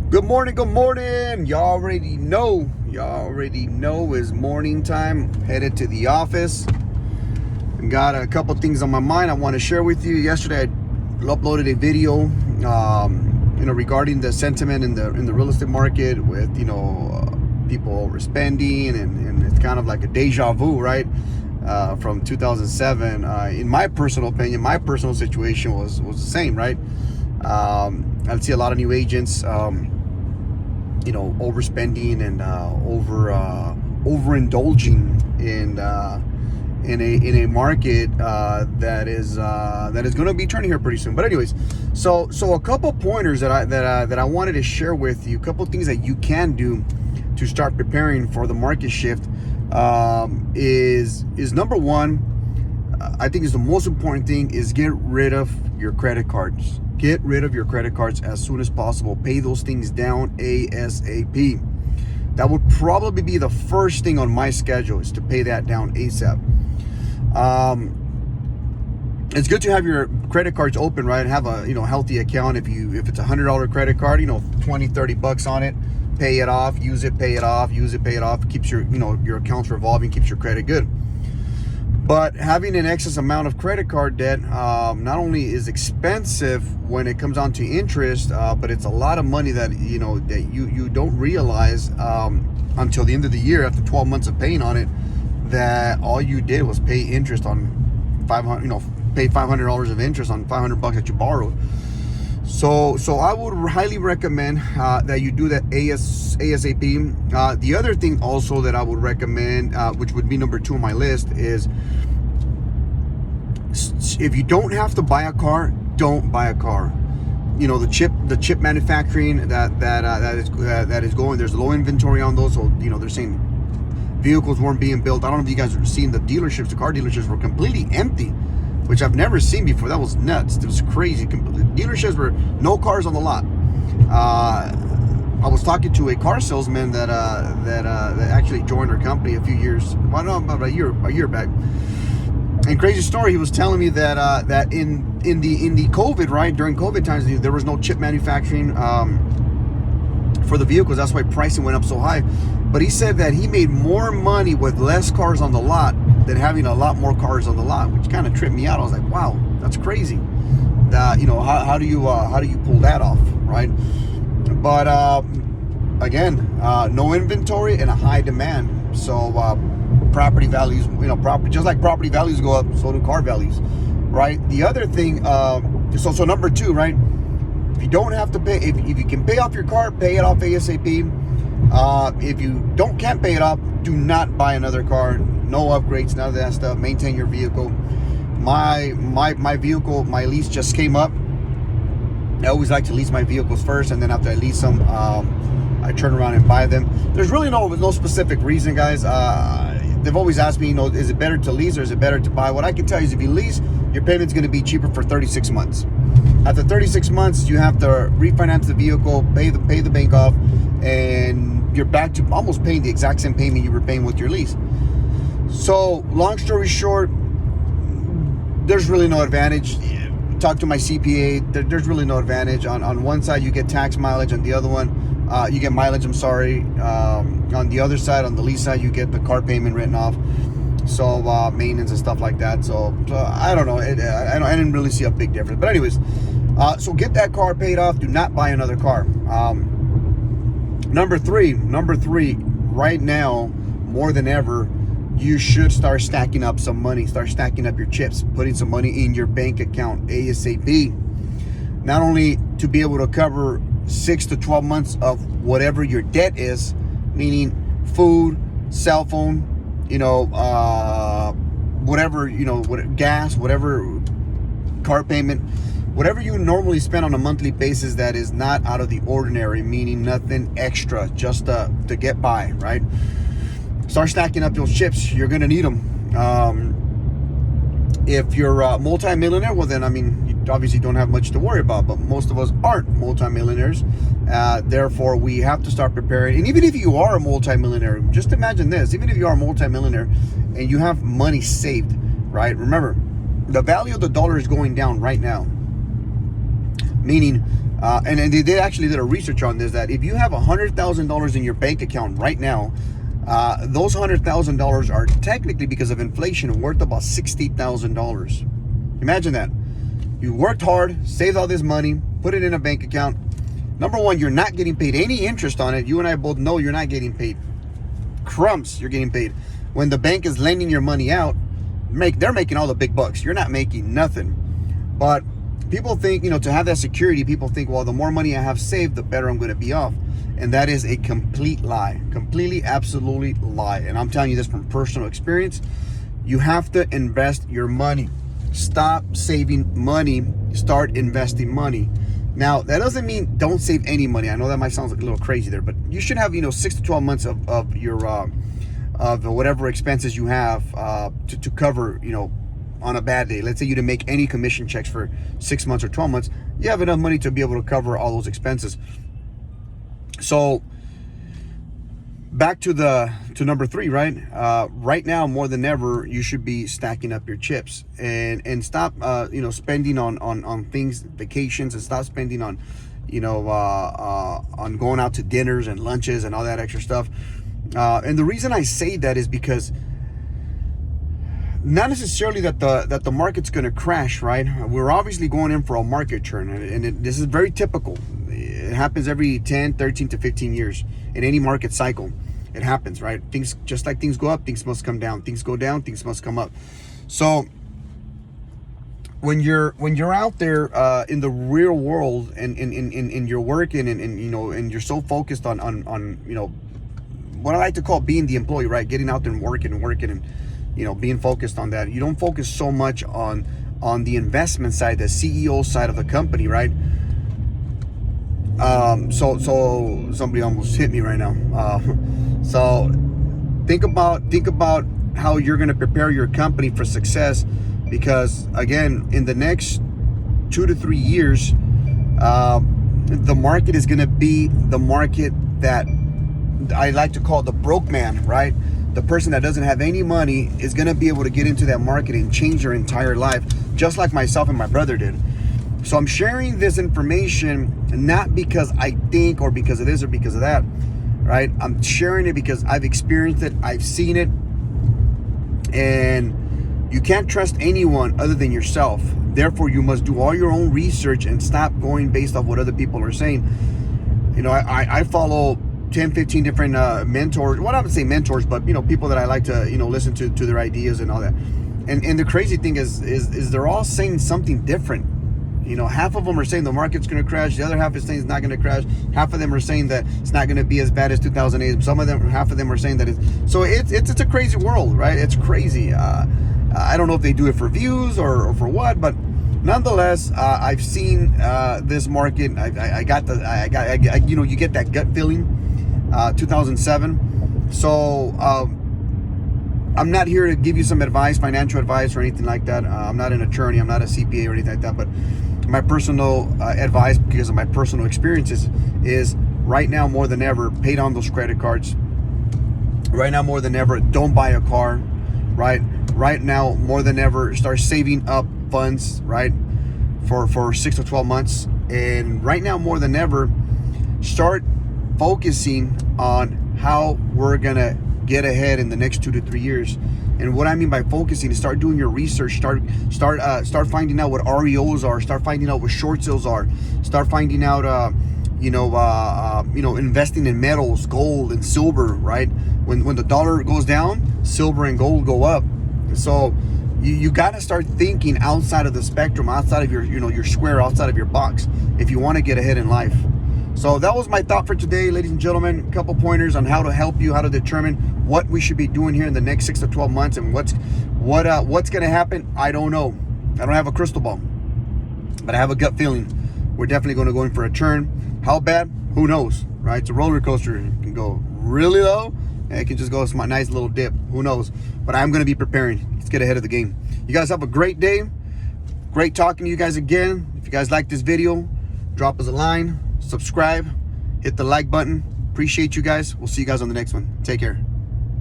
Good morning, good morning. Y'all already know. It's morning time. Headed to the office. Got a couple things on my mind I want to share with you. Yesterday I uploaded a video regarding the sentiment in the real estate market with people overspending, and it's kind of like a deja vu, right? From 2007. In my personal opinion, my personal situation was the same, right? I see a lot of new agents overspending and overindulging in a market that is going to be turning here pretty soon. But anyways, so a couple pointers that I wanted to share with you. A couple things that you can do to start preparing for the market shift is number one. I think is the most important thing is get rid of your credit cards. Get rid of your credit cards as soon as possible. Pay those things down ASAP. That would probably be the first thing on my schedule, is to pay that down ASAP. It's good to have your credit cards open, right? Have a healthy account. If it's $100 credit card, $20-$30 on it. Pay it off, use it, pay it off, use it, pay it off. Keeps your your accounts revolving, keeps your credit good. But having an excess amount of credit card debt not only is expensive when it comes down to interest, but it's a lot of money that you don't realize until the end of the year, after 12 months of paying on it, that all you did was pay interest on pay $500 of interest on $500 that you borrowed. So I would highly recommend that you do that ASAP. The other thing also that I would recommend, which would be number 2 on my list, is if you don't have to buy a car, don't buy a car. The chip manufacturing that is going. There's low inventory on those, so they're saying vehicles weren't being built. I don't know if you guys have seen the dealerships. The car dealerships were completely empty, which I've never seen before. That was nuts. It was crazy. Dealerships were no cars on the lot. I was talking to a car salesman that actually joined our company a few years, about a year back. And crazy story, he was telling me that in the COVID, right, during COVID times, there was no chip manufacturing for the vehicles. That's why pricing went up so high. But he said that he made more money with less cars on the lot than having a lot more cars on the lot, which kind of tripped me out. I was like, wow, that's crazy. How do you pull that off, right? But again, no inventory and a high demand. So property values, just like property values go up, so do car values, right? The other thing, so number 2, right? If you don't have to pay, if you can pay off your car, pay it off ASAP. If you can't pay it off, do not buy another car. No upgrades, none of that stuff. Maintain your vehicle. My vehicle, my lease just came up. I always like to lease my vehicles first, and then after I lease them, I turn around and buy them. There's really no specific reason, guys. They've always asked me, is it better to lease or is it better to buy? What I can tell you is, if you lease, your payment's going to be cheaper for 36 months. After 36 months, you have to refinance the vehicle, pay the bank off, and you're back to almost paying the exact same payment you were paying with your lease. So, long story short, there's really no advantage. Talk to my CPA. There's really no advantage. On one side, you get tax mileage. On the other one, you get mileage. On the other side, on the lease side, you get the car payment written off. So maintenance and stuff like that. So I don't know. I didn't really see a big difference. But anyways, so get that car paid off. Do not buy another car. Number three, right now, more than ever, you should start stacking up some money. Start stacking up your chips, putting some money in your bank account ASAP. Not only to be able to cover 6 to 12 months of whatever your debt is, meaning food, cell phone, whatever, gas, whatever, car payment, whatever you normally spend on a monthly basis that is not out of the ordinary, meaning nothing extra, just to get by, right? Start stacking up those chips. You're going to need them. If you're a multi-millionaire, well then, you obviously don't have much to worry about, but most of us aren't multi-millionaires. Therefore, we have to start preparing. And even if you are a multi-millionaire, just imagine this. Even if you are a multi-millionaire and you have money saved, right? Remember, the value of the dollar is going down right now. Meaning, And they actually did a research on this, that if you have $100,000 in your bank account right now, those $100,000 are technically, because of inflation, worth about $60,000. Imagine that. You worked hard, saved all this money, put it in a bank account. Number one, you're not getting paid any interest on it. You and I both know you're not getting paid crumbs. You're getting paid when the bank is lending your money out. They're making all the big bucks. You're not making nothing. But people think, to have that security, people think, well, the more money I have saved, the better I'm going to be off. And that is a complete lie. Completely, absolutely lie. And I'm telling you this from personal experience. You have to invest your money. Stop saving money. Start investing money. Now, that doesn't mean don't save any money. I know that might sound like a little crazy there, but you should have, 6 to 12 months of your of whatever expenses you have to cover, on a bad day. Let's say you didn't make any commission checks for 6 months or 12 months. You have enough money to be able to cover all those expenses. So back to number 3, right? Right now, more than ever, you should be stacking up your chips and stop, spending on things, vacations, and stop spending on, on going out to dinners and lunches and all that extra stuff. And the reason I say that is because not necessarily that the market's going to crash, right? We're obviously going in for a market turn, and this is very typical. It happens every 10, 13 to 15 years in any market cycle. It happens, right? Things, just like things go up, things must come down. Things go down, things must come up. So when you're out there in the real world and in your work and you're so focused on what I like to call being the employee, right? Getting out there and working and being focused on that. You don't focus so much on the investment side, the CEO side of the company, right? So somebody almost hit me right now. So think about how you're going to prepare your company for success, because again, in the next 2 to 3 years, the market is going to be the market that I like to call the broke man, right? The person that doesn't have any money is going to be able to get into that market and change their entire life, just like myself and my brother did. So I'm sharing this information not because I think or because of this or because of that, right? I'm sharing it because I've experienced it, I've seen it, and you can't trust anyone other than yourself. Therefore, you must do all your own research and stop going based off what other people are saying. I follow 10, 15 different mentors. Well, I would say mentors, but people that I like to listen to their ideas and all that. And the crazy thing is they're all saying something different. Half of them are saying the market's going to crash. The other half is saying it's not going to crash. Half of them are saying that it's not going to be as bad as 2008. Half of them are saying that it's. So it's a crazy world, right? It's crazy. I don't know if they do it for views or for what, but nonetheless, I've seen this market. You get that gut feeling. 2007. So I'm not here to give you some advice, financial advice or anything like that. I'm not an attorney. I'm not a CPA or anything like that. But my personal advice, because of my personal experiences, is right now more than ever, pay down those credit cards. Right now more than ever, don't buy a car. Right now more than ever, start saving up funds, right, for 6 to 12 months. And right now more than ever, start focusing on how we're gonna get ahead in the next 2 to 3 years. And what I mean by focusing is start doing your research, start finding out what REOs are, start finding out what short sales are, start finding out investing in metals, gold and silver, right? When the dollar goes down, silver and gold go up. So you got to start thinking outside of the spectrum, outside of your square, outside of your box, if you want to get ahead in life. So that was my thought for today, ladies and gentlemen. A couple pointers on how to help you, how to determine what we should be doing here in the next 6 to 12 months, and what's going to happen. I don't know. I don't have a crystal ball, but I have a gut feeling we're definitely going to go in for a turn. How bad? Who knows, right? It's a roller coaster. It can go really low, and it can just go a nice little dip. Who knows? But I'm going to be preparing. Let's get ahead of the game. You guys have a great day. Great talking to you guys again. If you guys like this video, drop us a line. Subscribe, hit the like button. Appreciate you guys. We'll see you guys on the next one. Take care.